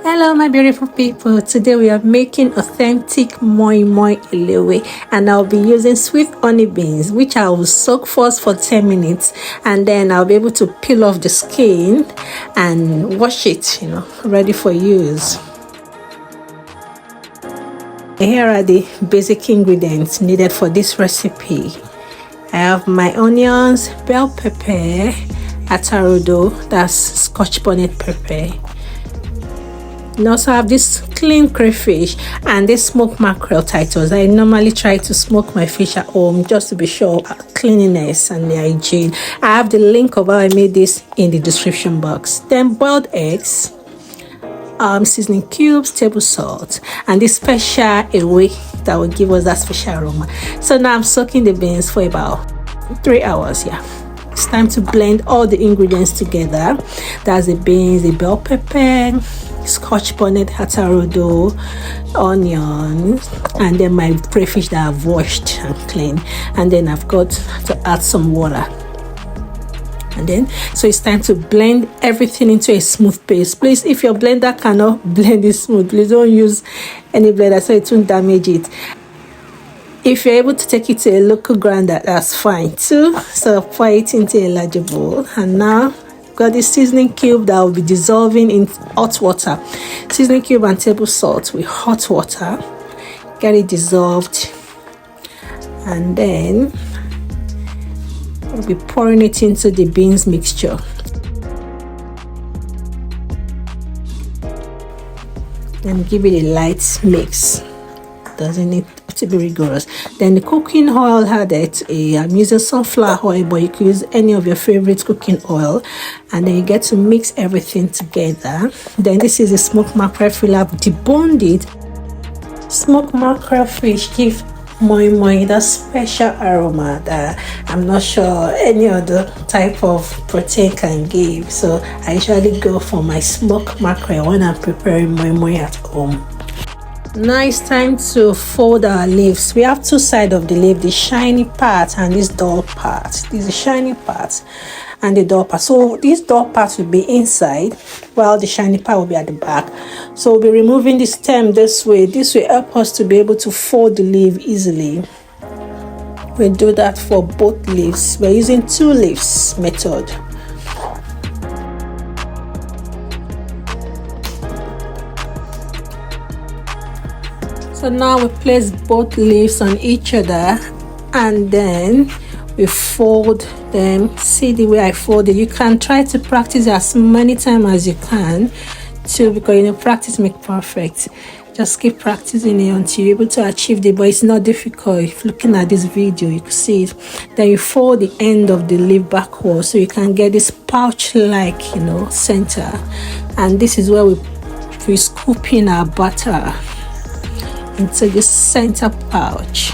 Hello my beautiful people, today we are making authentic MOIN MOIN ELEWE and I'll be using sweet honey beans which I will soak first for 10 minutes and then I'll be able to peel off the skin and wash it, ready for use. Here are the basic ingredients needed for this recipe. I have my onions, bell pepper, atarodo, that's scotch bonnet pepper. I also have this clean crayfish and this smoked mackerel titles. I normally try to smoke my fish at home just to be sure of cleanliness and the hygiene. I have the link of how I made this in the description box. Then boiled eggs, seasoning cubes, table salt, and this special ELEWE that will give us that special aroma. So now I'm soaking the beans for about 3 hours. It's time to blend all the ingredients together. That's the beans, the bell pepper, scotch bonnet, atarodo, onions, and then my crayfish that I've washed and cleaned. And then I've got to add some water. And then, so it's time to blend everything into a smooth paste. Please, if your blender cannot blend it smooth, please don't use any blender so it won't damage it. If you're able to take it to a local grinder, that's fine too. So pour it into a larger bowl. And now got this seasoning cube that will be dissolving in hot water. Seasoning cube and table salt with hot water. Get it dissolved. And then we'll be pouring it into the beans mixture. And give it a light mix. Doesn't need to be rigorous. Then the cooking oil added, I'm using sunflower oil, but you can use any of your favorite cooking oil. And then you get to mix everything together. Then this is a smoked mackerel fish. I've deboned it. Smoked mackerel fish give MOIN MOIN that special aroma that I'm not sure any other type of protein can give. So I usually go for my smoked mackerel when I'm preparing MOIN MOIN at home. Now it's time to fold our leaves. We have two sides of the leaf, the shiny part and this dull part. This is the shiny part and the dull part. So this dull part will be inside while the shiny part will be at the back. So we'll be removing the stem this way. This will help us to be able to fold the leaf easily. We'll do that for both leaves. We're using 2 leaves method. So now we place both leaves on each other and then we fold them. See the way I fold it. You can try to practice as many times as you can too, because practice makes perfect. Just keep practicing it until you're able to achieve it, but it's not difficult. If looking at this video you can see it. Then you fold the end of the leaf backwards so you can get this pouch like center, and this is where we scoop in our butter into the center pouch.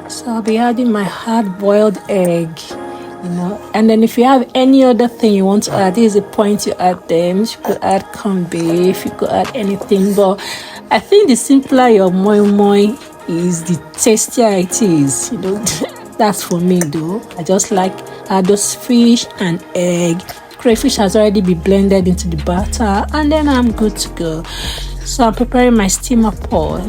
So I'll be adding my hard-boiled egg, and then if you have any other thing you want to add, this is the point you add them. You could add corned beef, you could add anything, but I think the simpler your MOIN MOIN is, the tastier it is. That's for me though. I just like those fish and egg. Crayfish has already been blended into the batter, and then I'm good to go. So I'm preparing my steamer pot,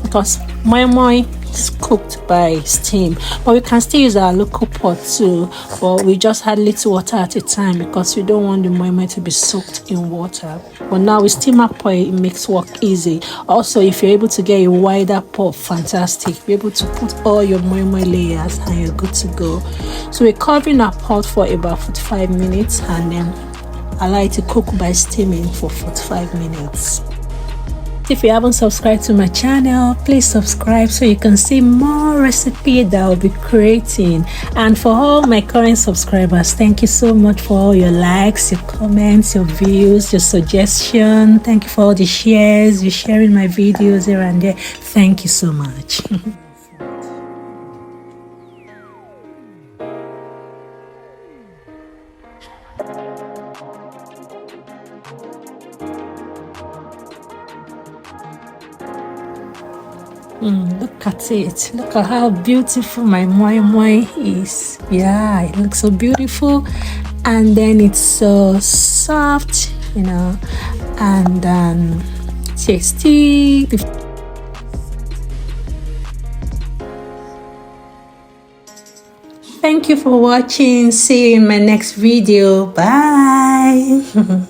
because MOIN MOIN is cooked by steam, but we can still use our local pot too, but we just add little water at a time because we don't want the MOIN MOIN to be soaked in water. But now with steamer pot, it makes work easy. Also, if you're able to get a wider pot, fantastic. You're able to put all your MOIN MOIN layers and you're good to go. So we're covering our pot for about 45 minutes and then allow it to cook by steaming for 45 minutes. If you haven't subscribed to my channel, please subscribe so you can see more recipes that I'll be creating. And for all my current subscribers, thank you so much for all your likes, your comments, your views, your suggestions. Thank you for all the shares, you're sharing my videos here and there. Thank you so much. Look at it. Look at how beautiful my moi moi is. Yeah, it looks so beautiful. And then it's so soft, you know, and tasty. Thank you for watching. See you in my next video. Bye.